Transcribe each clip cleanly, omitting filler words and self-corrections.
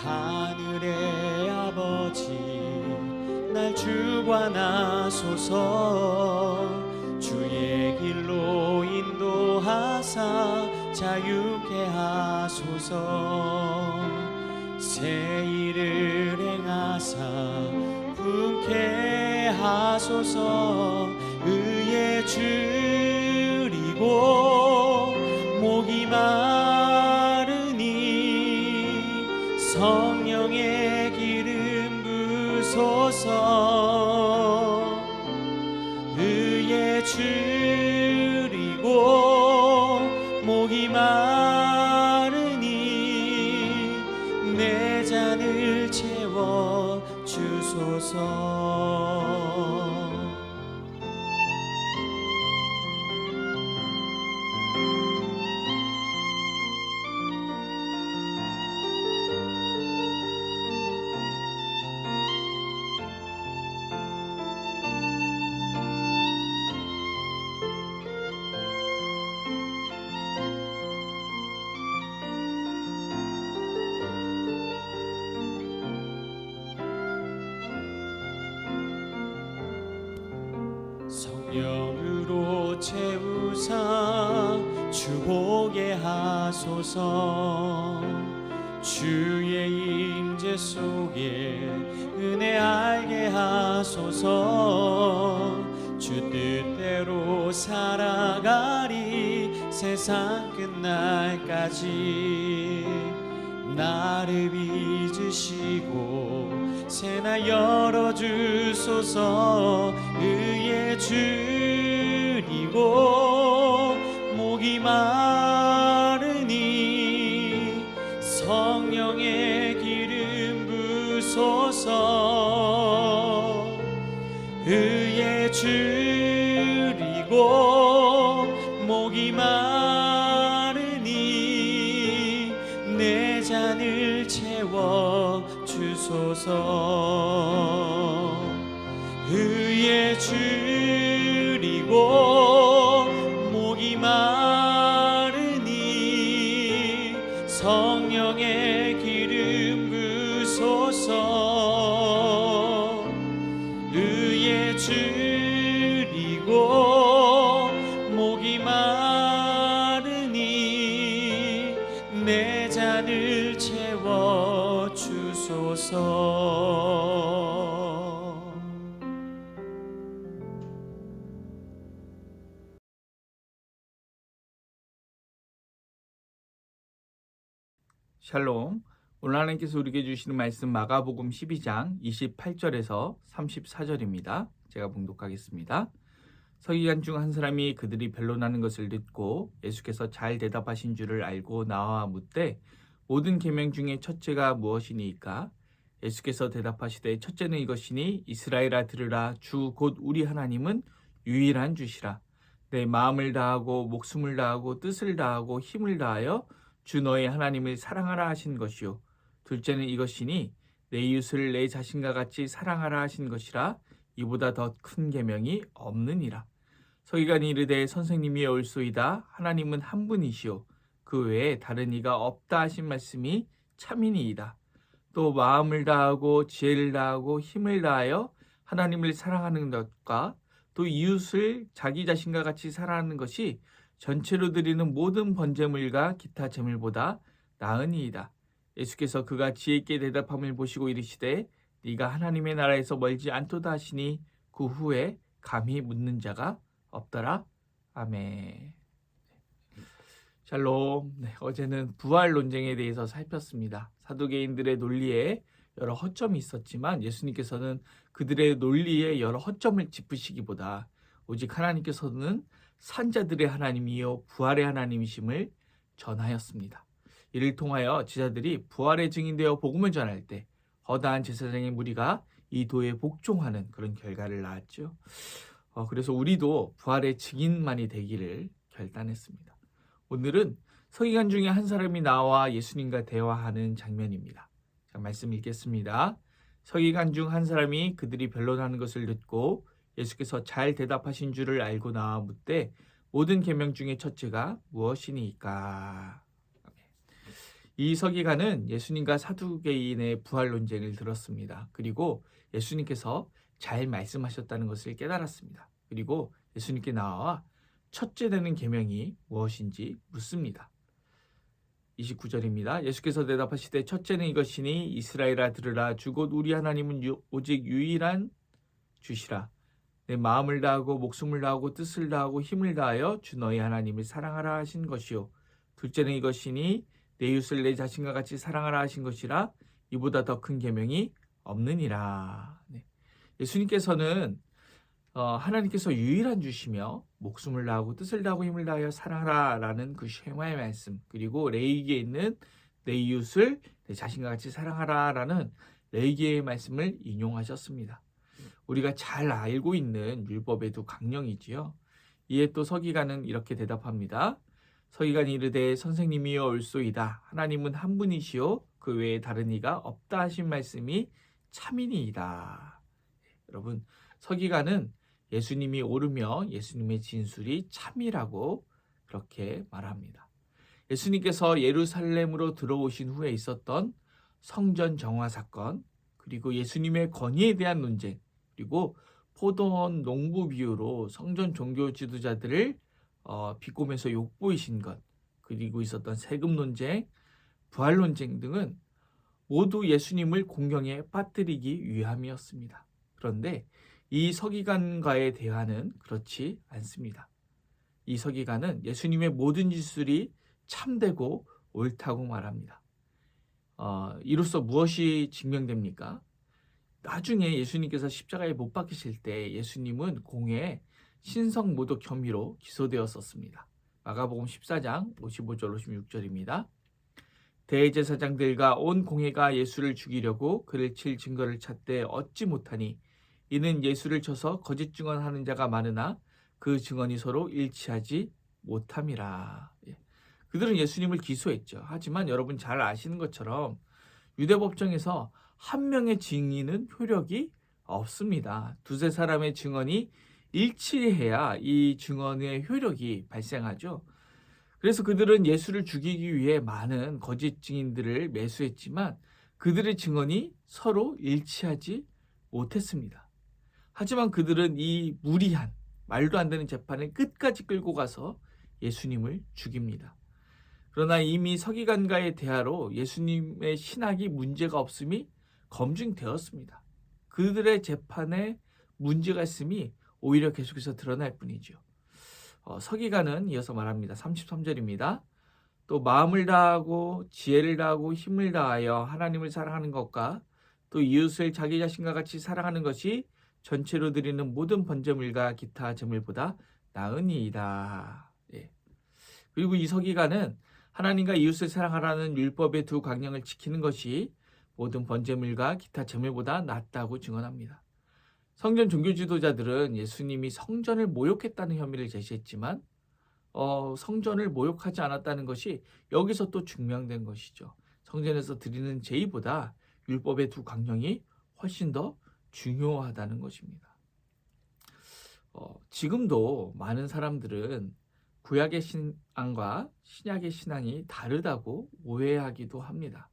하늘의 아버지 날 주관하소서. 주의 길로 인도하사 자유케 하소서. 새 일을 행하사 분케 하소서. 의에 줄이고 목이 마르니 성령의 기름 부소서. 의에 줄이고 목이 마르니 내 잔을 채워 주소서. 성령으로 채우사 주보게 하소서. 주의 임재 속에 은혜 알게 하소서. 주 뜻대로 살아가리 세상 끝날까지. 나를 빚으시고 새나 열어주소서. 의에 줄이고 목이 마르니 성령의 기름 부소서. 의에 줄이고 목이 마르니 내 잔을 채워 주소서. 의에 줄이고 목이 마르니 성령의 기름 부소서. 의에 줄이고 목이 마르니 내 잔을 채워 주소서. 샬롬. 오늘 하나님께서 우리에게 주시는 말씀 마가복음 12장 28절에서 34절입니다. 제가 봉독하겠습니다. 서기관 중 한 사람이 그들이 변론하는 것을 듣고 예수께서 잘 대답하신 줄을 알고 나와 묻되 모든 계명 중에 첫째가 무엇이니까? 예수께서 대답하시되 첫째는 이것이니 이스라엘아 들으라. 주 곧 우리 하나님은 유일한 주시라. 내 마음을 다하고 목숨을 다하고 뜻을 다하고 힘을 다하여 주 너의 하나님을 사랑하라 하신 것이요. 둘째는 이것이니 내 이웃을 내 자신과 같이 사랑하라 하신 것이라. 이보다 더 큰 계명이 없느니라. 서기관이 이르되 선생님이 옳소이다. 하나님은 한 분이시오. 그 외에 다른 이가 없다 하신 말씀이 참이니이다. 또 마음을 다하고 지혜를 다하고 힘을 다하여 하나님을 사랑하는 것과 또 이웃을 자기 자신과 같이 사랑하는 것이 전체로 드리는 모든 번제물과 기타 제물보다 나으니이다. 예수께서 그가 지혜 있게 대답함을 보시고 이르시되 네가 하나님의 나라에서 멀지 않도다 하시니 그 후에 감히 묻는 자가 없더라. 아멘. 샬롬. 어제는 부활 논쟁에 대해서 살폈습니다. 사두개인들의 논리에 여러 허점이 있었지만 예수님께서는 그들의 논리에 여러 허점을 짚으시기보다 오직 하나님께서는 산자들의 하나님이요 부활의 하나님이심을 전하였습니다. 이를 통하여 제자들이 부활의 증인되어 복음을 전할 때 허다한 제사장의 무리가 이 도에 복종하는 그런 결과를 낳았죠. 그래서 우리도 부활의 증인만이 되기를 결단했습니다. 오늘은 서기관 중에 한 사람이 나와 예수님과 대화하는 장면입니다. 자, 말씀 읽겠습니다. 서기관 중 한 사람이 그들이 변론하는 것을 듣고 예수께서 잘 대답하신 줄을 알고 나와 묻되 모든 계명 중에 첫째가 무엇이니까? 이 서기관은 예수님과 사두개인의 부활 논쟁을 들었습니다. 그리고 예수님께서 잘 말씀하셨다는 것을 깨달았습니다. 그리고 예수님께 나와 첫째 되는 계명이 무엇인지 묻습니다. 29절입니다. 예수께서 대답하시되 첫째는 이것이니 이스라엘아 들으라 주곧 우리 하나님은 오직 유일한 주시라. 내 마음을 다하고 목숨을 다하고 뜻을 다하고 힘을 다하여 주 너희 하나님을 사랑하라 하신 것이요. 둘째는 이것이니 내 이웃을 내 자신과 같이 사랑하라 하신 것이라. 이보다 더 큰 계명이 없느니라. 네. 예수님께서는 하나님께서 유일한 주시며 목숨을 다하고 뜻을 다하고 힘을 다하여 사랑하라 라는 그 쉐마의 말씀, 그리고 레위기에 있는 내 이웃을 내 자신과 같이 사랑하라 라는 레위기의 말씀을 인용하셨습니다. 우리가 잘 알고 있는 율법의 두 강령이지요. 이에 또 서기관은 이렇게 대답합니다. 서기관이 이르되 선생님이여 옳소이다. 하나님은 한 분이시요 그 외에 다른 이가 없다 하신 말씀이 참이니이다. 여러분, 서기관은 예수님이 옳으며 예수님의 진술이 참이라고 그렇게 말합니다. 예수님께서 예루살렘으로 들어오신 후에 있었던 성전 정화 사건, 그리고 예수님의 권위에 대한 논쟁, 그리고 포도원 농부 비유로 성전 종교 지도자들을 비꼬면서 욕보이신 것, 그리고 있었던 세금 논쟁, 부활 논쟁 등은 모두 예수님을 공경에 빠뜨리기 위함이었습니다. 그런데 이 서기관과의 대화는 그렇지 않습니다. 이 서기관은 예수님의 모든 진술이 참되고 옳다고 말합니다. 이로써 무엇이 증명됩니까? 나중에 예수님께서 십자가에 못 박히실 때 예수님은 공회에 신성 모독 혐의로 기소되었었습니다. 마가복음 14장 55절 56절입니다. 대제사장들과 온 공회가 예수를 죽이려고 그를 칠 증거를 찾되 얻지 못하니 이는 예수를 쳐서 거짓 증언하는 자가 많으나 그 증언이 서로 일치하지 못함이라. 그들은 예수님을 기소했죠. 하지만 여러분 잘 아시는 것처럼 유대 법정에서 한 명의 증인은 효력이 없습니다. 두세 사람의 증언이 일치해야 이 증언의 효력이 발생하죠. 그래서 그들은 예수를 죽이기 위해 많은 거짓 증인들을 매수했지만 그들의 증언이 서로 일치하지 못했습니다. 하지만 그들은 이 무리한 말도 안 되는 재판을 끝까지 끌고 가서 예수님을 죽입니다. 그러나 이미 서기관과의 대화로 예수님의 신학이 문제가 없음이 검증되었습니다. 그들의 재판에 문제가 있음이 오히려 계속해서 드러날 뿐이죠. 서기관은 이어서 말합니다. 33절입니다. 또 마음을 다하고 지혜를 다하고 힘을 다하여 하나님을 사랑하는 것과 또 이웃을 자기 자신과 같이 사랑하는 것이 전체로 드리는 모든 번제물과 기타 제물보다 나으니이다. 그리고 이 서기관은 하나님과 이웃을 사랑하라는 율법의 두 강령을 지키는 것이 모든 번제물과 기타 제물보다 낫다고 증언합니다. 성전 종교 지도자들은 예수님이 성전을 모욕했다는 혐의를 제시했지만 성전을 모욕하지 않았다는 것이 여기서 또 증명된 것이죠. 성전에서 드리는 제의보다 율법의 두 강령이 훨씬 더 중요하다는 것입니다. 지금도 많은 사람들은 구약의 신앙과 신약의 신앙이 다르다고 오해하기도 합니다.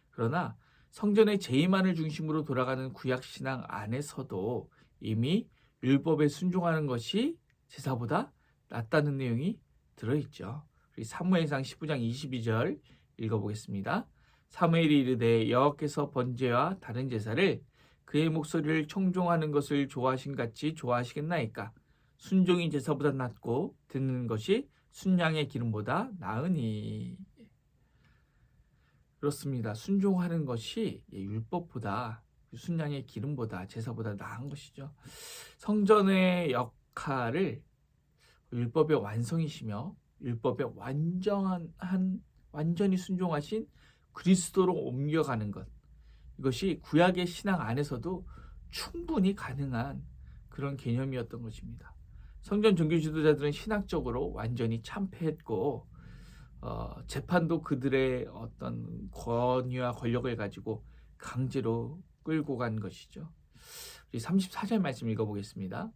그러나 성전의 제의만을 중심으로 돌아가는 구약 신앙 안에서도 이미 율법에 순종하는 것이 제사보다 낫다는 내용이 들어있죠. 사무엘상 19장 22절 읽어보겠습니다. 사무엘이 이르되 여호와께서 번제와 다른 제사를 그의 목소리를 청종하는 것을 좋아하신 같이 좋아하시겠나이까? 순종이 제사보다 낫고 듣는 것이 순양의 기름보다 나으니. 그렇습니다. 순종하는 것이 율법보다 순양의 기름보다 제사보다 나은 것이죠. 성전의 역할을 율법의 완성이시며 율법의 완전히 순종하신 그리스도로 옮겨가는 것, 이것이 구약의 신앙 안에서도 충분히 가능한 그런 개념이었던 것입니다. 성전 종교 지도자들은 신학적으로 완전히 참패했고 재판도 그들의 어떤 권위와 권력을 가지고 강제로 끌고 간 것이죠. 우리 34절 말씀 읽어보겠습니다.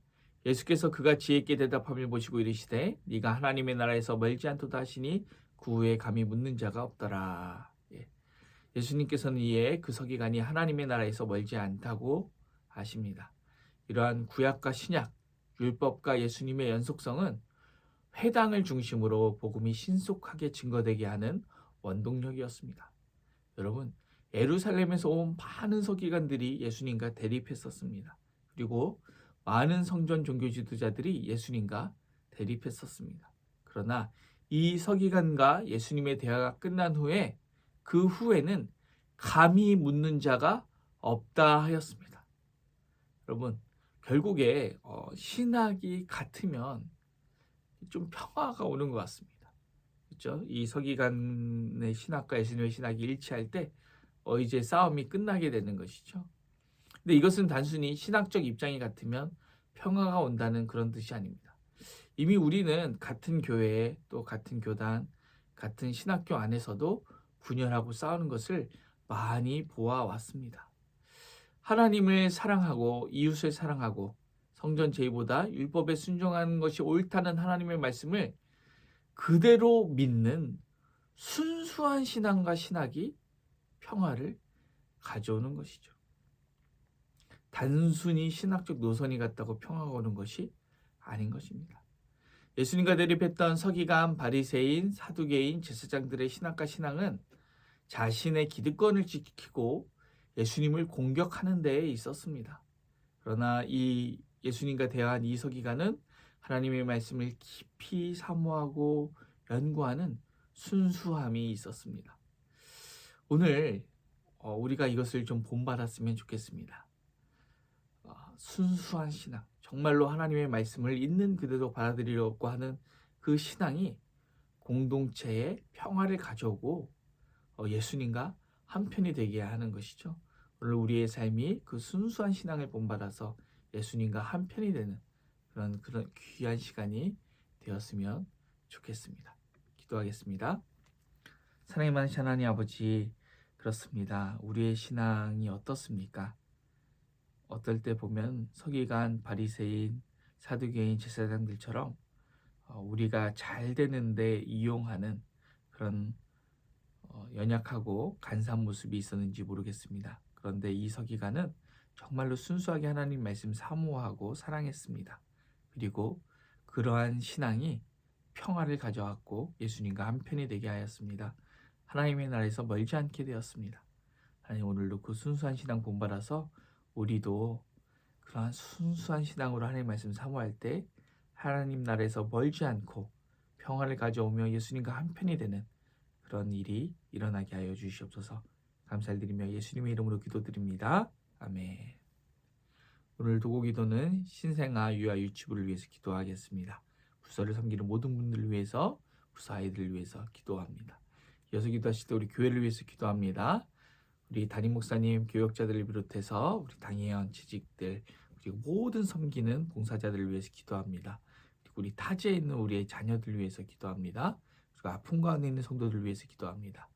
예수께서 그가 지혜 있게 대답함을 보시고 이르시되 네가 하나님의 나라에서 멀지 않도다 하시니 그 후에 감히 묻는 자가 없더라. 예수님께서는 이에 그 서기관이 하나님의 나라에서 멀지 않다고 하십니다. 이러한 구약과 신약, 율법과 예수님의 연속성은 회당을 중심으로 복음이 신속하게 증거되게 하는 원동력이었습니다. 여러분, 예루살렘에서 온 많은 서기관들이 예수님과 대립했었습니다. 그리고 많은 성전 종교 지도자들이 예수님과 대립했었습니다. 그러나 이 서기관과 예수님의 대화가 끝난 후에 그 후에는 감히 묻는 자가 없다 하였습니다. 여러분, 결국에 신학이 같으면 좀 평화가 오는 것 같습니다. 그렇죠? 이 서기관의 신학과 예수님의 신학이 일치할 때 이제 싸움이 끝나게 되는 것이죠. 근데 이것은 단순히 신학적 입장이 같으면 평화가 온다는 그런 뜻이 아닙니다. 이미 우리는 같은 교회, 또 같은 교단, 같은 신학교 안에서도 분열하고 싸우는 것을 많이 보아왔습니다. 하나님을 사랑하고 이웃을 사랑하고 성전 제의보다 율법에 순종하는 것이 옳다는 하나님의 말씀을 그대로 믿는 순수한 신앙과 신학이 평화를 가져오는 것이죠. 단순히 신학적 노선이 같다고 평화가 오는 것이 아닌 것입니다. 예수님과 대립했던 서기관, 바리새인, 사두개인, 제사장들의 신학과 신앙은 자신의 기득권을 지키고 예수님을 공격하는 데에 있었습니다. 그러나 이 예수님과 대화한 이 서기관은 하나님의 말씀을 깊이 사모하고 연구하는 순수함이 있었습니다. 오늘 우리가 이것을 좀 본받았으면 좋겠습니다. 순수한 신앙, 정말로 하나님의 말씀을 있는 그대로 받아들이려고 하는 그 신앙이 공동체에 평화를 가져오고 예수님과 한편이 되게 하는 것이죠. 오늘 우리의 삶이 그 순수한 신앙을 본받아서 예수님과 한편이 되는 그런 귀한 시간이 되었으면 좋겠습니다. 기도하겠습니다. 사랑의 많으신 하나님 아버지, 그렇습니다. 우리의 신앙이 어떻습니까? 어떨 때 보면 서기관, 바리새인, 사두개인, 제사장들처럼 우리가 잘 되는데 이용하는 그런 연약하고 간사한 모습이 있었는지 모르겠습니다. 그런데 이 서기관은 정말로 순수하게 하나님 말씀 사모하고 사랑했습니다. 그리고 그러한 신앙이 평화를 가져왔고 예수님과 한편이 되게 하였습니다. 하나님의 나라에서 멀지 않게 되었습니다. 하나님, 오늘도 그 순수한 신앙 본받아서 우리도 그러한 순수한 신앙으로 하나님 말씀 사모할 때 하나님 나라에서 멀지 않고 평화를 가져오며 예수님과 한편이 되는 그런 일이 일어나게 하여 주시옵소서. 감사를 드리며 예수님의 이름으로 기도드립니다. 아멘. 오늘 도고 기도는 신생아 유아 유치부를 위해서 기도하겠습니다. 부서를 섬기는 모든 분들을 위해서, 부서 아이들을 위해서 기도합니다. 이어서 기도하실 때 우리 교회를 위해서 기도합니다. 우리 담임 목사님, 교역자들을 비롯해서 우리 당회원, 재직들, 그리고 모든 섬기는 봉사자들을 위해서 기도합니다. 그리고 우리 타지에 있는 우리의 자녀들 위해서 기도합니다. 그리고 아픔 가운데 있는 성도들을 위해서 기도합니다.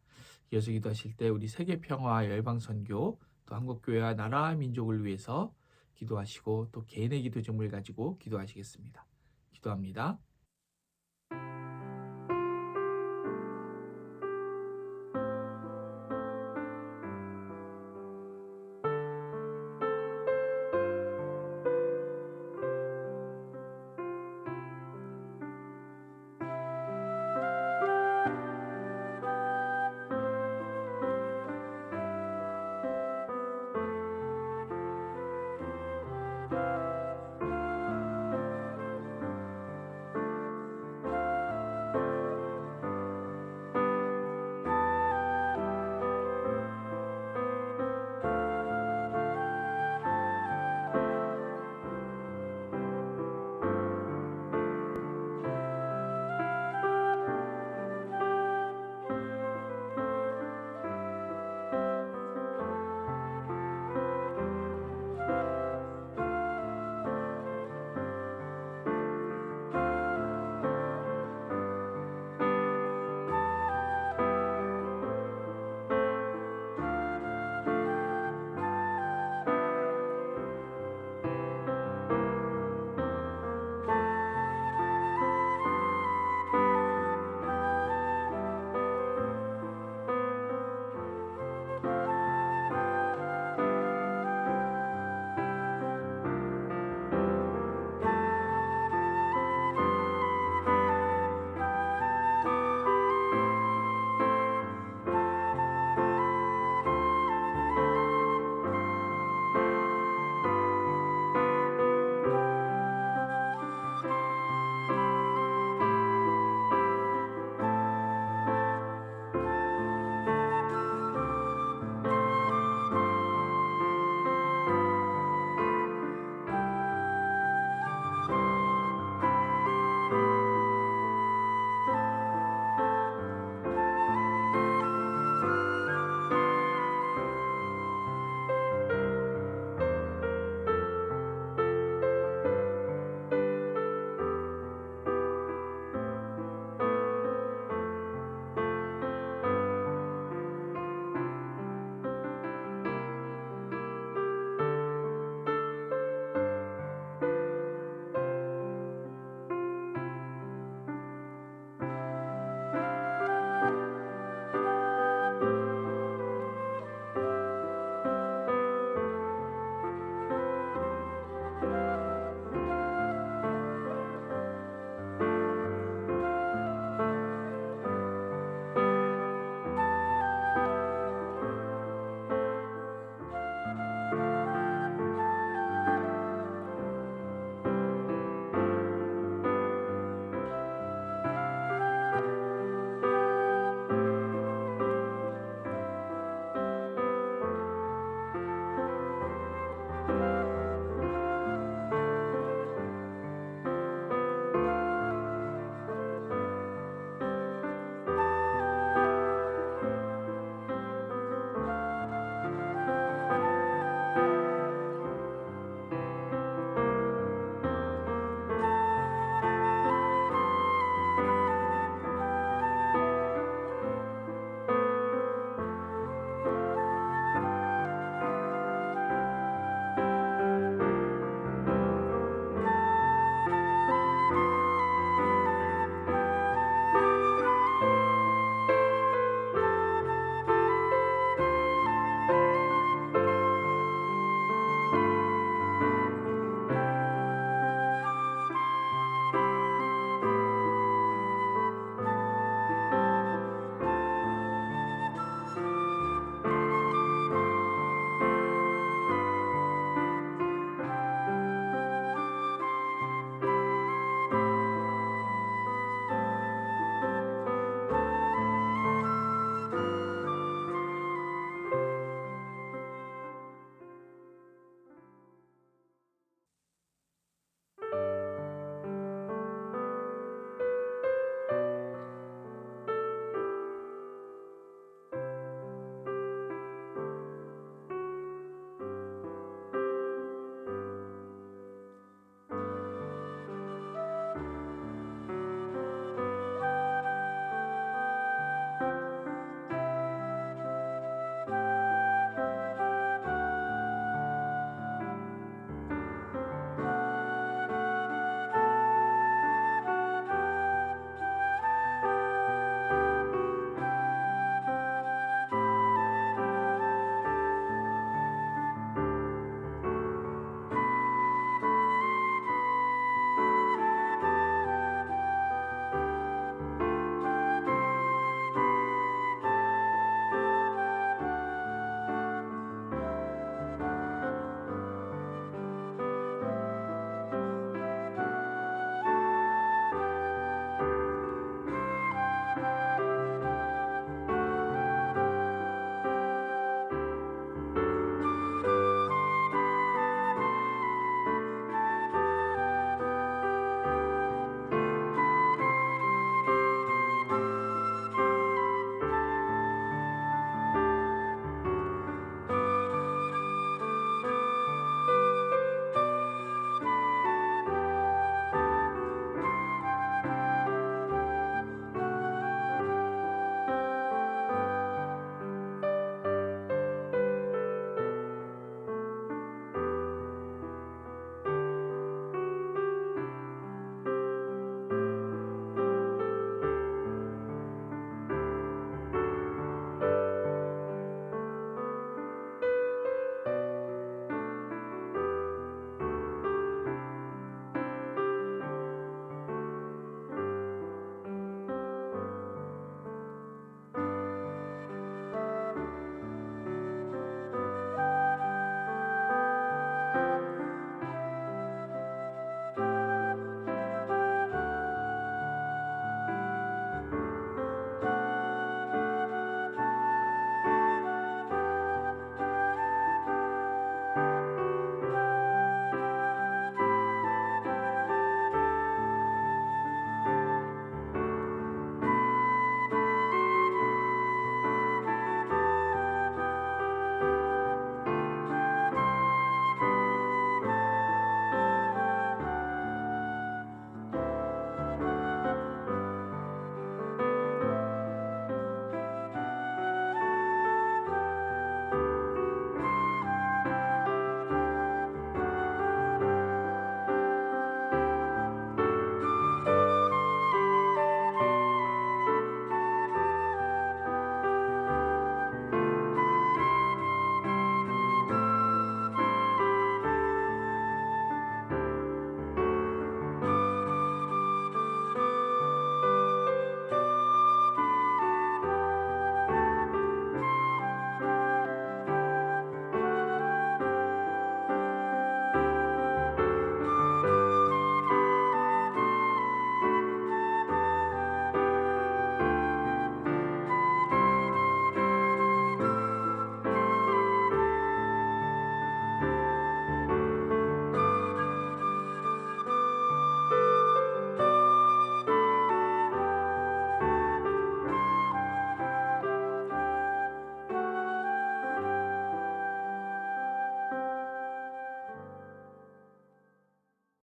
이어서 기도하실 때 우리 세계 평화와 열방 선교, 또 한국교회와 나라와 민족을 위해서 기도하시고 또 개인의 기도 제목을 가지고 기도하시겠습니다. 기도합니다.